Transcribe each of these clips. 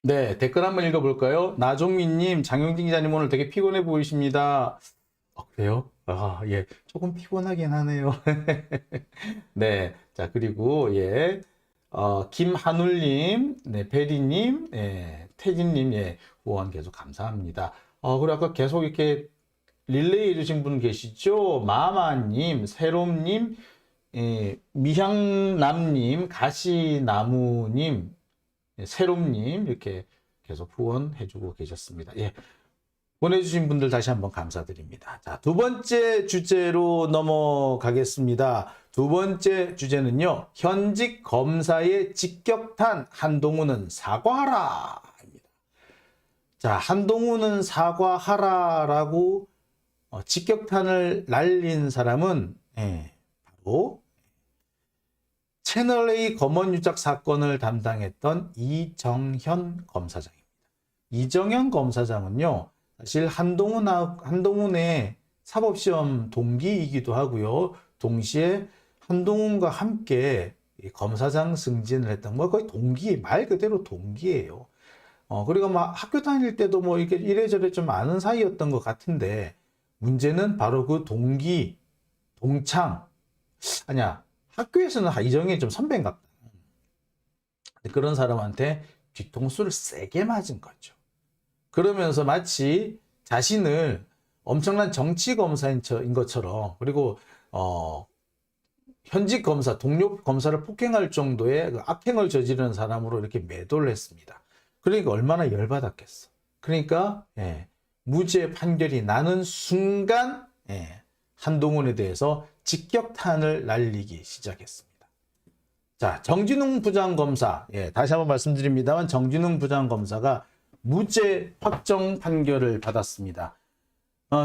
네, 댓글 한번 읽어볼까요? 나종민님, 장영진 기자님 오늘 되게 피곤해 보이십니다. 그래요? 아, 예, 조금 피곤하긴 하네요. 네, 자, 그리고, 예, 김한울님, 네, 베리님, 예, 태진님, 예, 후원 계속 감사합니다. 그리고 아까 계속 이렇게 릴레이 해주신 분 계시죠? 마마님, 세롬님, 예, 미향남님, 가시나무님, 예, 세롬님, 이렇게 계속 후원해주고 계셨습니다. 예, 보내주신 분들 다시 한번 감사드립니다. 자, 두 번째 주제로 넘어가겠습니다. 두 번째 주제는요, 현직 검사의 직격탄 한동훈은 사과하라. 입니다. 자, 한동훈은 사과하라라고 직격탄을 날린 사람은 바로 채널A 검언유착 사건을 담당했던 이정현 검사장입니다. 이정현 검사장은요, 사실 한동훈의 사법시험 동기이기도 하고요. 동시에 한동훈과 함께 검사장 승진을 했던 거의 말 그대로 동기예요. 그리고 막 학교 다닐 때도 뭐 이렇게 이래저래 좀 아는 사이였던 것 같은데, 문제는 바로 그 동창, 아니야, 학교에서는 이정현이 좀 선배인가 보다. 그런 사람한테 뒤통수를 세게 맞은 거죠. 그러면서 마치 자신을 엄청난 정치 검사인 것처럼, 그리고 현직 검사, 동료 검사를 폭행할 정도의 그 악행을 저지르는 사람으로 이렇게 매도를 했습니다. 그러니까 얼마나 열받았겠어. 그러니까 무죄 판결이 나는 순간 한동훈에 대해서 직격탄을 날리기 시작했습니다. 자, 정진웅 부장검사, 다시 한번 말씀드립니다만 정진웅 부장검사가 무죄 확정 판결을 받았습니다.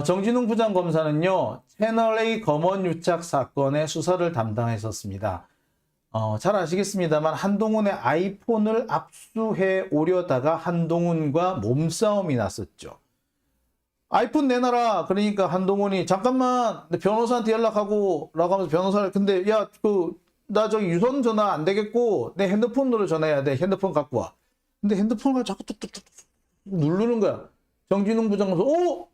정진웅 부장검사는요, 채널A 검언유착 사건의 수사를 담당했었습니다. 잘 아시겠습니다만 한동훈의 아이폰을 압수해 오려다가 한동훈과 몸싸움이 났었죠. 아이폰 내놔라. 그러니까 한동훈이 잠깐만 내 변호사한테 연락하고 라고 하면서 변호사를, 근데 야, 나 저기 유선 전화 안 되겠고 내 핸드폰으로 전화해야 돼. 핸드폰 갖고 와. 근데 핸드폰을 자꾸 뚝뚝뚝 누르는 거야. 정진웅 부장검사,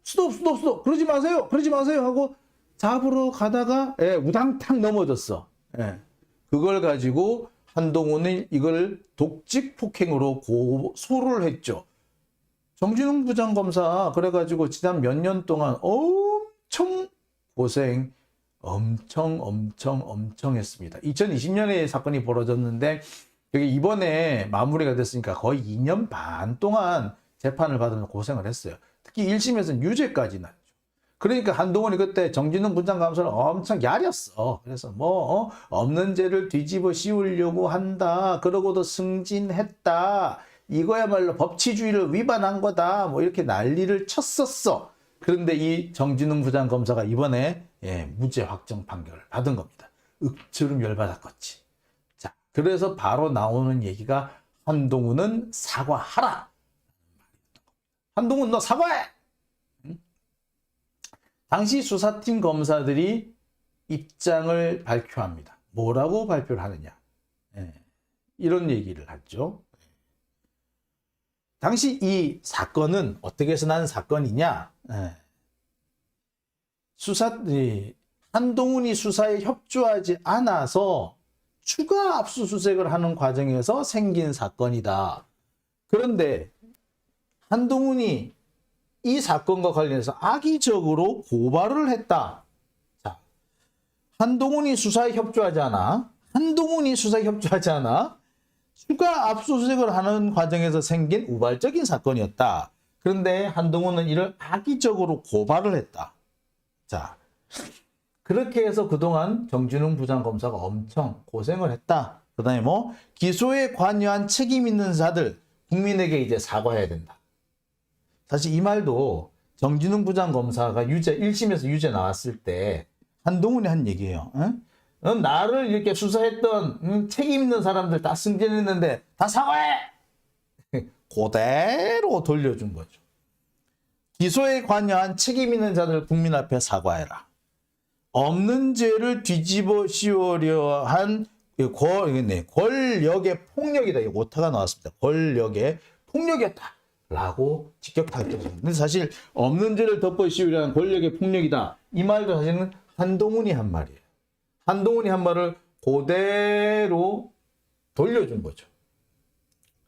스톱. 그러지 마세요 하고 잡으러 가다가 우당탕 넘어졌어. 그걸 가지고 한동훈이 이걸 독직 폭행으로 고소를 했죠. 정진웅 부장검사 그래가지고 지난 몇 년 동안 엄청 고생 엄청 했습니다. 2020년에 사건이 벌어졌는데 여기 이번에 마무리가 됐으니까 거의 2년 반 동안 재판을 받으면서 고생을 했어요. 특히 1심에서는 유죄까지 났죠. 그러니까 한동훈이 그때 정진웅 부장검사를 엄청 야렸어. 그래서 없는 죄를 뒤집어 씌우려고 한다. 그러고도 승진했다. 이거야말로 법치주의를 위반한 거다. 뭐 이렇게 난리를 쳤었어. 그런데 이 정진웅 부장검사가 이번에 무죄 확정 판결을 받은 겁니다. 윽처럼 열받았겠지. 자, 그래서 바로 나오는 얘기가 한동훈은 사과하라. 한동훈 너 사과해. 당시 수사팀 검사들이 입장을 발표합니다. 뭐라고 발표를 하느냐. 이런 얘기를 하죠. 당시 이 사건은 어떻게 해서 난 사건이냐. 한동훈이 수사에 협조하지 않아서 추가 압수수색을 하는 과정에서 생긴 사건이다. 그런데 한동훈이 이 사건과 관련해서 악의적으로 고발을 했다. 자, 한동훈이 수사에 협조하지 않아. 추가 압수수색을 하는 과정에서 생긴 우발적인 사건이었다. 그런데 한동훈은 이를 악의적으로 고발을 했다. 자, 그렇게 해서 그동안 정진웅 부장검사가 엄청 고생을 했다. 그 다음에 기소에 관여한 책임 있는 자들, 국민에게 이제 사과해야 된다. 사실 이 말도 정진웅 부장검사가 1심에서 유죄 나왔을 때 한동훈이 한 얘기예요. 나를 이렇게 수사했던 책임 있는 사람들 다 승진했는데 다 사과해! 그대로 돌려준 거죠. 기소에 관여한 책임 있는 자들 국민 앞에 사과해라. 없는 죄를 뒤집어 씌우려 한 권력의 폭력이다. 이거 오타가 나왔습니다. 권력의 폭력이었다라고 직격탄을 근데 사실 없는 죄를 덮어씌우려는 권력의 폭력이다. 이 말도 사실은 한동훈이 한 말이에요. 한동훈이 한 말을 그대로 돌려준 거죠.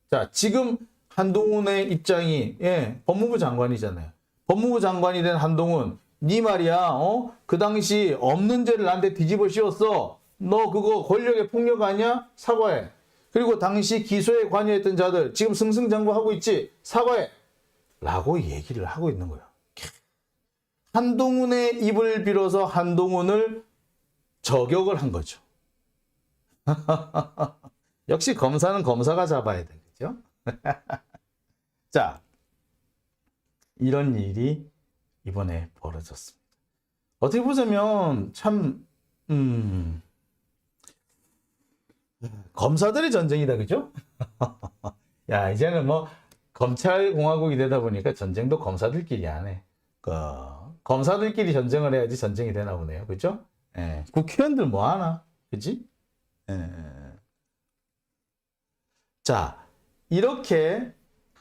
자, 지금 한동훈의 입장이 법무부 장관이잖아요. 법무부 장관이 된 한동훈, 네 말이야, 그 당시 없는 죄를 나한테 뒤집어 씌웠어. 너 그거 권력의 폭력 아니야? 사과해. 그리고 당시 기소에 관여했던 자들 지금 승승장구하고 있지? 사과해. 라고 얘기를 하고 있는 거야. 한동훈의 입을 빌어서 한동훈을 저격을 한 거죠. 역시 검사는 검사가 잡아야 되겠죠? 자, 이런 일이 이번에 벌어졌습니다. 어떻게 보자면 참 검사들의 전쟁이다, 그죠? 야, 이제는 뭐 검찰공화국이 되다 보니까 전쟁도 검사들끼리 안 해. 검사들끼리 전쟁을 해야지 전쟁이 되나 보네요, 그죠? 예, 국회의원들 뭐 하나, 그지? 자, 이렇게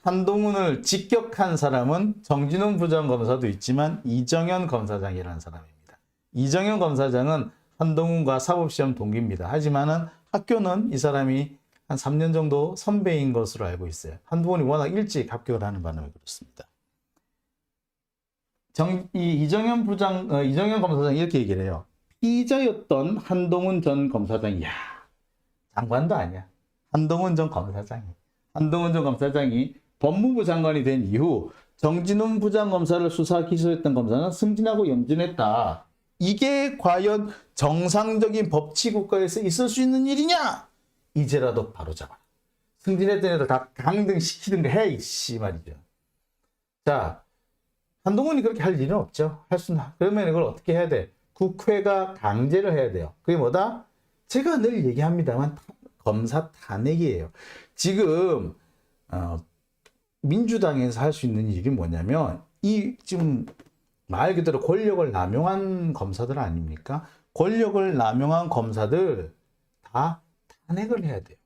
한동훈을 직격한 사람은 정진웅 부장검사도 있지만 이정현 검사장이라는 사람입니다. 이정현 검사장은 한동훈과 사법시험 동기입니다. 하지만은 학교는 이 사람이 한 3년 정도 선배인 것으로 알고 있어요. 한동훈이 워낙 일찍 합격을 하는 바람에 그렇습니다. 이정현 검사장이 이렇게 얘기를 해요. 피의자였던 한동훈 전 검사장이, 장관도 아니야. 한동훈 전 검사장이 법무부 장관이 된 이후 정진훈 부장검사를 수사 기소했던 검사는 승진하고 영진했다. 이게 과연 정상적인 법치국가에서 있을 수 있는 일이냐? 이제라도 바로잡아라. 승진했던 애들 다 강등시키든가 해, 이씨 말이죠. 자, 한동훈이 그렇게 할 일은 없죠. 할 수는. 그러면 이걸 어떻게 해야 돼? 국회가 강제를 해야 돼요. 그게 뭐다? 제가 늘 얘기합니다만 검사 탄핵이에요. 지금 민주당에서 할 수 있는 일이 뭐냐면 지금 말 그대로 권력을 남용한 검사들 아닙니까? 권력을 남용한 검사들 다 탄핵을 해야 돼요.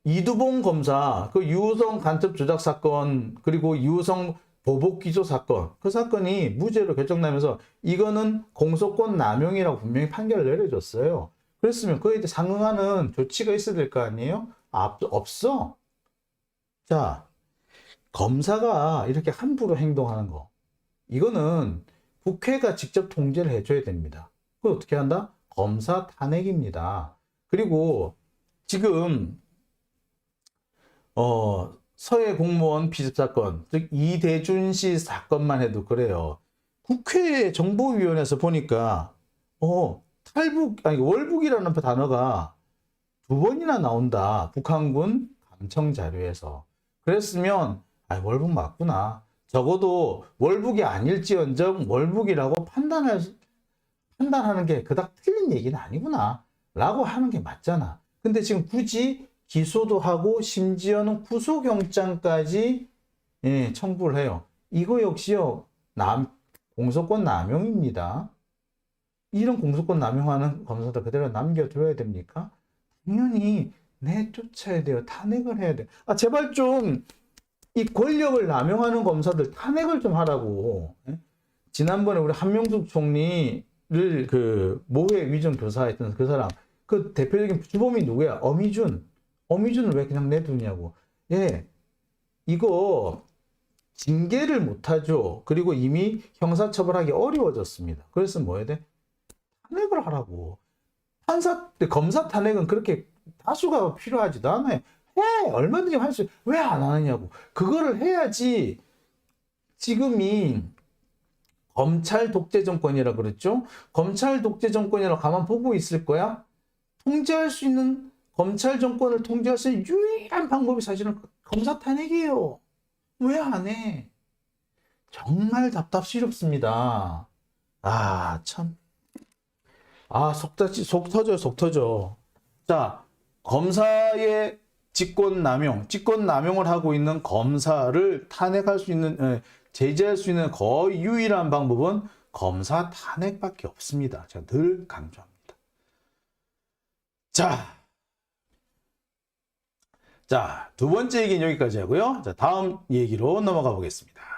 이두봉 검사, 그 유우성 간첩 조작 사건, 그리고 유우성 보복 기소 사건, 그 사건이 무죄로 결정나면서 이거는 공소권 남용이라고 분명히 판결을 내려줬어요. 그랬으면 그에 대해 상응하는 조치가 있어야 될 거 아니에요? 없어. 자, 검사가 이렇게 함부로 행동하는 거, 이거는 국회가 직접 통제를 해줘야 됩니다. 그걸 어떻게 한다? 검사 탄핵입니다. 그리고 지금 서해 공무원 피습 사건, 즉 이대준 씨 사건만 해도 그래요. 국회 정보위원회에서 보니까 월북이라는 단어가 2번이나 나온다. 북한군 감청 자료에서. 그랬으면 월북 맞구나. 적어도 월북이 아닐지언정 월북이라고 판단하는 게 그닥 틀린 얘기는 아니구나 라고 하는 게 맞잖아. 근데 지금 굳이 기소도 하고 심지어는 구속영장까지 청구를 해요. 이거 역시요, 공소권 남용입니다. 이런 공소권 남용하는 검사들 그대로 남겨둬야 됩니까? 당연히 내쫓아야 돼요. 탄핵을 해야 돼요. 제발 좀 이 권력을 남용하는 검사들 탄핵을 좀 하라고. 지난번에 우리 한명숙 총리를 그 모해 위정 교사했던 그 사람, 그 대표적인 주범이 누구야? 어미준을 왜 그냥 내두냐고. 이거 징계를 못하죠. 그리고 이미 형사처벌하기 어려워졌습니다. 그래서 뭐 해야 돼? 탄핵을 하라고. 검사 탄핵은 그렇게 다수가 필요하지도 않아요. 얼마든지 할 수, 왜 안 하느냐고. 그거를 해야지. 지금이 검찰 독재 정권이라 그랬죠? 검찰 독재 정권이라 가만 보고 있을 거야? 검찰 정권을 통제할 수 있는 유일한 방법이 사실은 검사 탄핵이에요. 왜 안 해? 정말 답답스럽습니다. 참. 속 터져. 자, 검사의 직권남용을 하고 있는 검사를 탄핵할 수 있는, 제재할 수 있는 거의 유일한 방법은 검사 탄핵밖에 없습니다. 제가 늘 강조합니다. 자, 자, 두 번째 얘기는 여기까지 하고요. 자, 다음 얘기로 넘어가 보겠습니다.